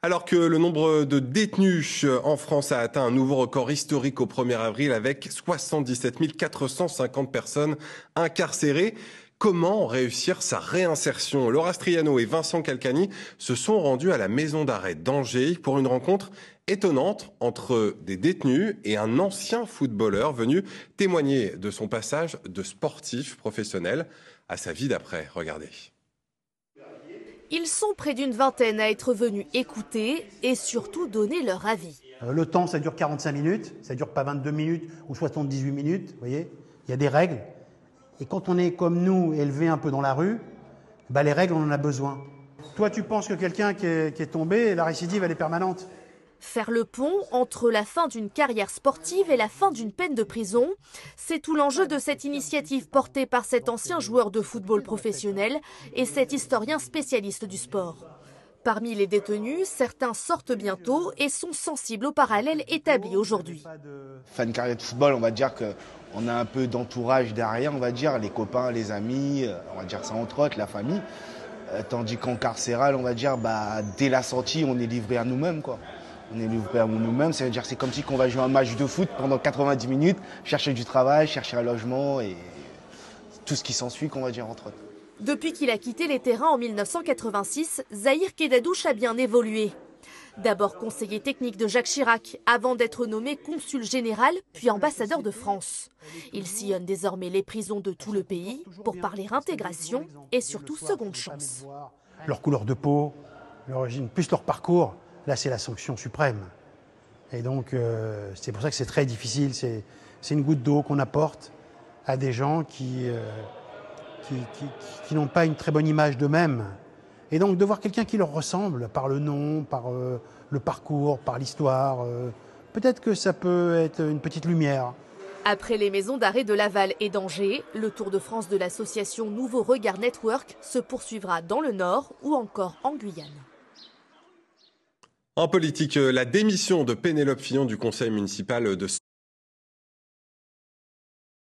Alors que le nombre de détenus en France a atteint un nouveau record historique au 1er avril avec 77 450 personnes incarcérées, comment réussir sa réinsertion? Laura Striano et Vincent Calcani se sont rendus à la maison d'arrêt d'Angers pour une rencontre étonnante entre des détenus et un ancien footballeur venu témoigner de son passage de sportif professionnel à sa vie d'après. Regardez. Ils sont près d'une vingtaine à être venus écouter et surtout donner leur avis. Le temps, ça dure 45 minutes, ça ne dure pas 22 minutes ou 78 minutes, vous voyez. Il y a des règles. Et quand on est comme nous, élevé un peu dans la rue, les règles, on en a besoin. Toi, tu penses que quelqu'un qui est tombé, la récidive, elle est permanente? Faire le pont entre la fin d'une carrière sportive et la fin d'une peine de prison, c'est tout l'enjeu de cette initiative portée par cet ancien joueur de football professionnel et cet historien spécialiste du sport. Parmi les détenus, certains sortent bientôt et sont sensibles aux parallèles établis aujourd'hui. Fin de carrière de football, on va dire qu'on a un peu d'entourage derrière, on va dire, les copains, les amis, on va dire ça entre autres, la famille. Tandis qu'en carcéral, on va dire, dès la sortie, on est livré à nous-mêmes, quoi. On est livré à nous-mêmes, ça veut dire que c'est comme si on va jouer un match de foot pendant 90 minutes, chercher du travail, chercher un logement et tout ce qui s'ensuit, qu'on va dire entre autres. Depuis qu'il a quitté les terrains en 1986, Zahir Kedadouche a bien évolué. D'abord conseiller technique de Jacques Chirac, avant d'être nommé consul général, puis ambassadeur de France. Il sillonne désormais les prisons de tout le pays pour parler intégration et surtout seconde chance. Leur couleur de peau, leur origine, plus leur parcours. Là, c'est la sanction suprême. Et donc, c'est pour ça que c'est très difficile. C'est une goutte d'eau qu'on apporte à des gens qui n'ont pas une très bonne image d'eux-mêmes. Et donc, de voir quelqu'un qui leur ressemble par le nom, par le parcours, par l'histoire, peut-être que ça peut être une petite lumière. Après les maisons d'arrêt de Laval et d'Angers, le Tour de France de l'association Nouveau Regard Network se poursuivra dans le Nord ou encore en Guyane. En politique, la démission de Pénélope Fillon du conseil municipal de